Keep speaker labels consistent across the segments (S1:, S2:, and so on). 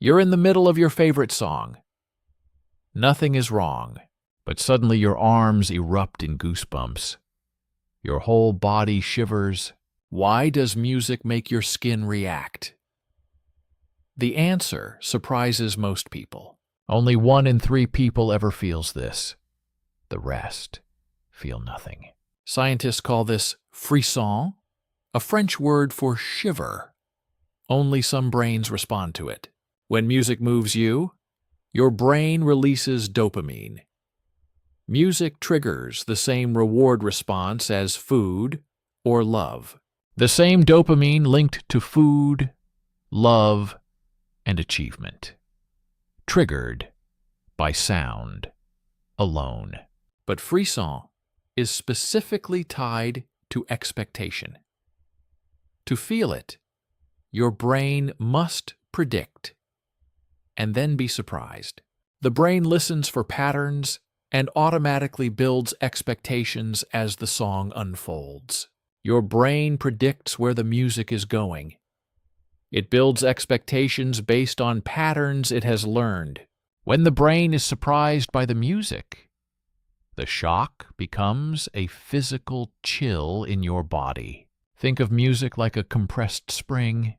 S1: You're in the middle of your favorite song. Nothing is wrong, but suddenly your arms erupt in goosebumps. Your whole body shivers. Why does music make your skin react? The answer surprises most people. Only 1 in 3 people ever feels this. The rest feel nothing. Scientists call this frisson, a French word for shiver. Only some brains respond to it. When music moves you, your brain releases dopamine. Music triggers the same reward response as food or love. The same dopamine linked to food, love, and achievement. Triggered by sound alone. But frisson is specifically tied to expectation. To feel it, your brain must predict and then be surprised. The brain listens for patterns and automatically builds expectations as the song unfolds. Your brain predicts where the music is going. It builds expectations based on patterns it has learned. When the brain is surprised by the music, the shock becomes a physical chill in your body. Think of music like a compressed spring.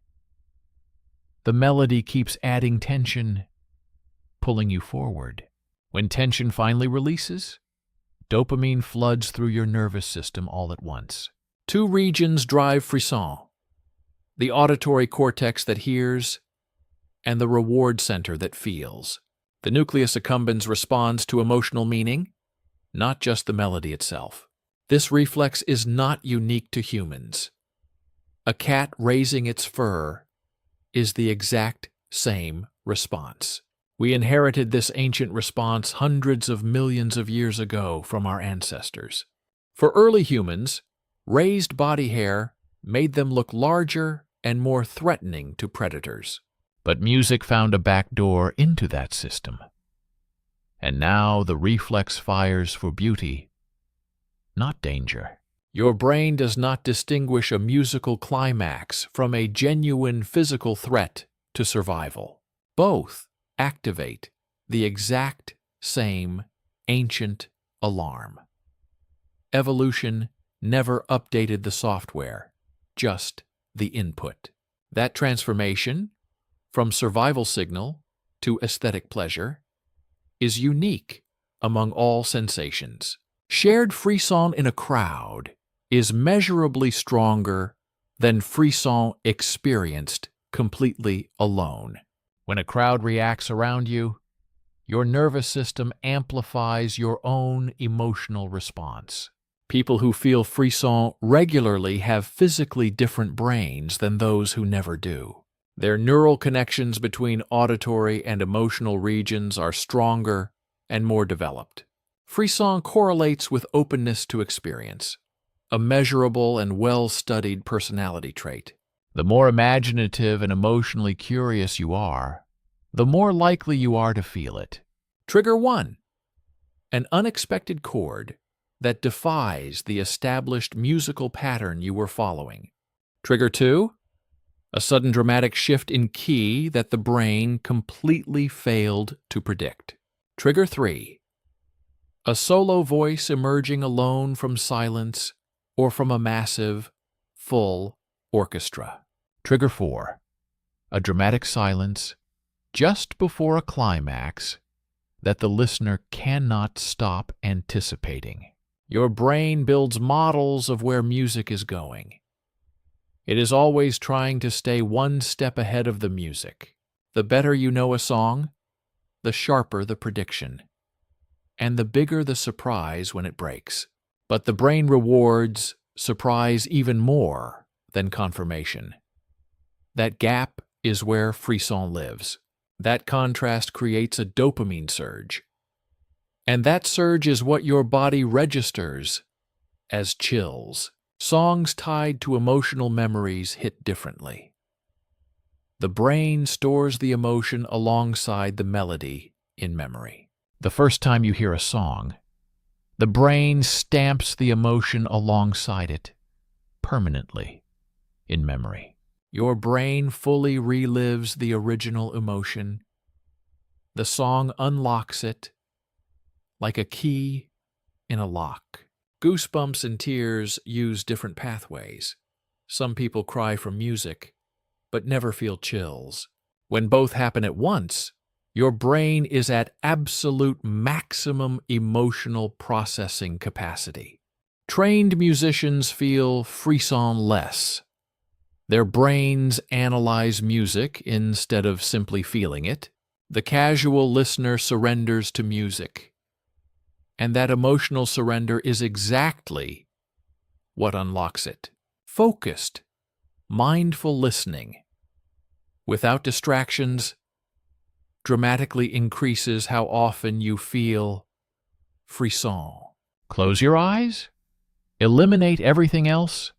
S1: The melody keeps adding tension, pulling you forward. When tension finally releases, dopamine floods through your nervous system all at once. 2 regions drive frisson: the auditory cortex that hears and the reward center that feels. The nucleus accumbens responds to emotional meaning, not just the melody itself. This reflex is not unique to humans. A cat raising its fur is the exact same response. We inherited this ancient response hundreds of millions of years ago from our ancestors. For early humans, raised body hair made them look larger and more threatening to predators. But music found a backdoor into that system. And now the reflex fires for beauty, not danger. Your brain does not distinguish a musical climax from a genuine physical threat to survival. Both activate the exact same ancient alarm. Evolution never updated the software, just the input. That transformation, from survival signal to aesthetic pleasure, is unique among all sensations. Shared frisson in a crowd is measurably stronger than frisson experienced completely alone. When a crowd reacts around you, your nervous system amplifies your own emotional response. People who feel frisson regularly have physically different brains than those who never do. Their neural connections between auditory and emotional regions are stronger and more developed. Frisson correlates with openness to experience, a measurable and well-studied personality trait. The more imaginative and emotionally curious you are, the more likely you are to feel it. Trigger 1. An unexpected chord that defies the established musical pattern you were following. Trigger 2. A sudden dramatic shift in key that the brain completely failed to predict. Trigger 3. A solo voice emerging alone from silence or from a massive, full orchestra. Trigger 4. A dramatic silence just before a climax that the listener cannot stop anticipating. Your brain builds models of where music is going. It is always trying to stay one step ahead of the music. The better you know a song, the sharper the prediction, and the bigger the surprise when it breaks. But the brain rewards surprise even more than confirmation. That gap is where frisson lives. That contrast creates a dopamine surge. And that surge is what your body registers as chills. Songs tied to emotional memories hit differently. The brain stores the emotion alongside the melody in memory. The first time you hear a song, the brain stamps the emotion alongside it permanently in memory. Your brain fully relives the original emotion. The song unlocks it, like a key in a lock. Goosebumps and tears use different pathways. Some people cry from music, but never feel chills. When both happen at once, your brain is at absolute maximum emotional processing capacity. Trained musicians feel frisson-less. Their brains analyze music instead of simply feeling it. The casual listener surrenders to music, and that emotional surrender is exactly what unlocks it. Focused, mindful listening, without distractions, dramatically increases how often you feel frisson. Close your eyes, eliminate everything else,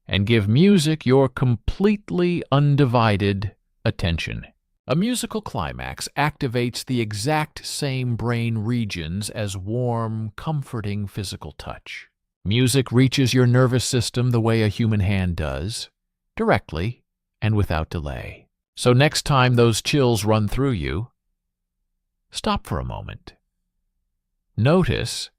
S1: and give music your completely undivided attention. A musical climax activates the exact same brain regions as warm, comforting physical touch. Music reaches your nervous system the way a human hand does, directly and without delay. So next time those chills run through you, stop for a moment. Notice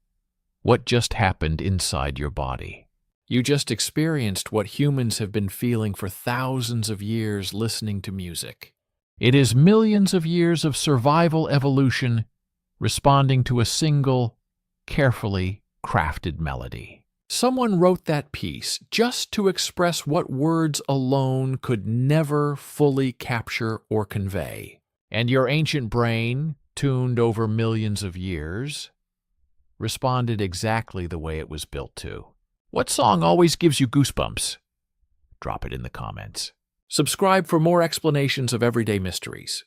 S1: what just happened inside your body. You just experienced what humans have been feeling for thousands of years listening to music. It is millions of years of survival evolution responding to a single, carefully crafted melody. Someone wrote that piece just to express what words alone could never fully capture or convey. And your ancient brain, tuned over millions of years, responded exactly the way it was built to. What song always gives you goosebumps? Drop it in the comments. Subscribe for more explanations of everyday mysteries.